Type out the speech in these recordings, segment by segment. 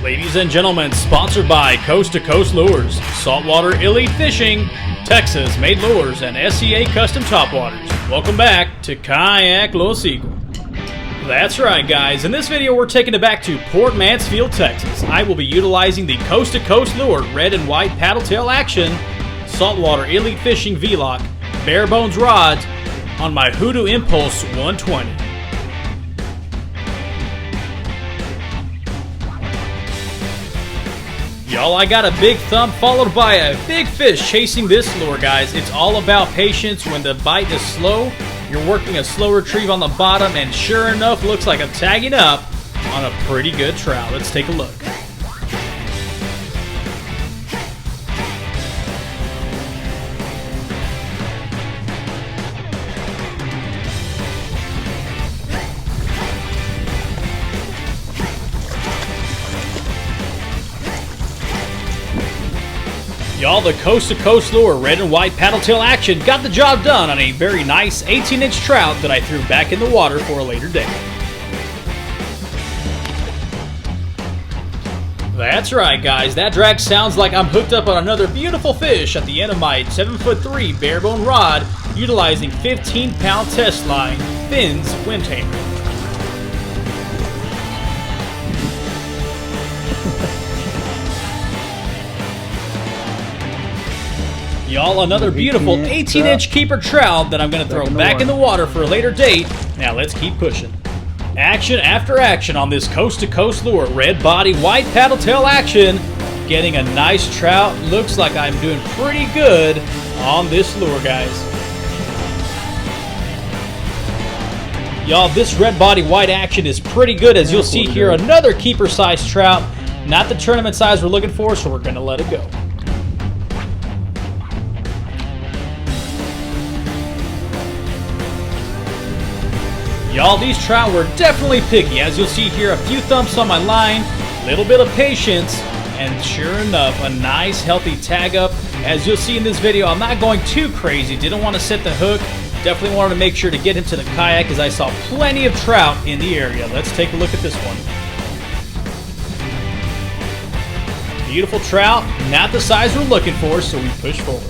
Ladies and gentlemen, sponsored by Coast to Coast Lures, Saltwater Elite Fishing, Texas made lures, and SCA custom topwaters. Welcome back to Kayak Los Eagles. That's right, guys. In this video, we're taking it back to Port Mansfield, Texas. I will be utilizing the Coast to Coast Lure red and white paddletail action, Saltwater Elite Fishing V-Lock, Barebones rods on my Hoodoo Impulse 120. Y'all, I got a big thump followed by a big fish chasing this lure, guys. It's all about patience. When the bite is slow, you're working a slow retrieve on the bottom, and sure enough, looks like I'm tagging up on a pretty good trout. Let's take a look. Y'all, the Coast to Coast Lure red and white paddletail action got the job done on a very nice 18-inch trout that I threw back in the water for a later date. That's right, guys. That drag sounds like I'm hooked up on another beautiful fish at the end of my 7'3" Barebone rod, utilizing 15-pound test line, Finn's wind tamer. Y'all, another beautiful 18-inch keeper trout that I'm going to throw back in the water for a later date. Now let's keep pushing. Action after action on this Coast to Coast Lure red body white paddletail action. Getting a nice trout. Looks like I'm doing pretty good on this lure, guys. Y'all, this red body white action is pretty good, as you'll see here. Another keeper size trout. Not the tournament size we're looking for, so we're going to let it go. Y'all, these trout were definitely picky. As you'll see here, a few thumps on my line, a little bit of patience, and sure enough, a nice healthy tag up. As you'll see in this video, I'm not going too crazy. Didn't want to set the hook. Definitely wanted to make sure to get him to the kayak, as I saw plenty of trout in the area. Let's take a look at this one. Beautiful trout, not the size we're looking for, so we push forward.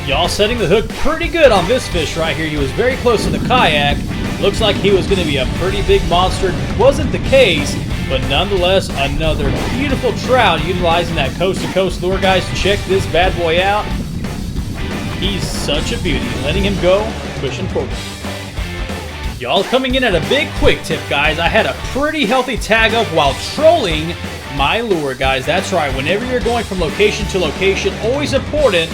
Y'all, setting the hook pretty good on this fish right here. He was very close to the kayak. Looks like he was going to be a pretty big monster. Wasn't the case, but nonetheless, another beautiful trout utilizing that Coast to Coast lure, guys. Check this bad boy out. He's such a beauty. Letting him go, pushing forward. Y'all, coming in at a big quick tip, guys. I had a pretty healthy tag up while trolling my lure, guys. That's right. Whenever you're going from location to location, always important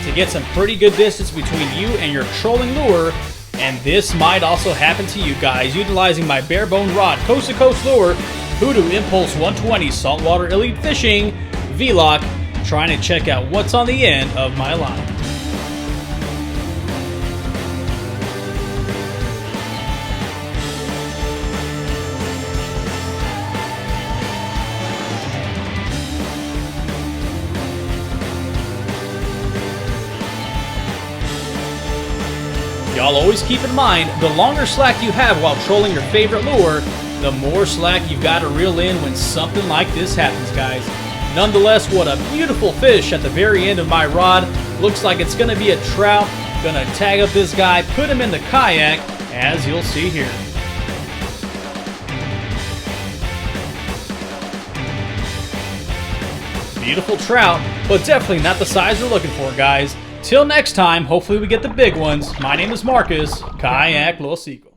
to get some pretty good distance between you and your trolling lure, and this might also happen to you guys. Utilizing my Barebone rod, Coast to Coast Lure, Hoodoo Impulse 120 Saltwater Elite Fishing V-Lock, trying to check out what's on the end of my line. Y'all, always keep in mind, the longer slack you have while trolling your favorite lure, the more slack you've got to reel in when something like this happens, guys. Nonetheless, what a beautiful fish at the very end of my rod. Looks like it's going to be a trout. Going to tag up this guy, put him in the kayak, as you'll see here. Beautiful trout, but definitely not the size we're looking for, guys. Till next time, hopefully we get the big ones. My name is Marcus, Kayak Los Eagles.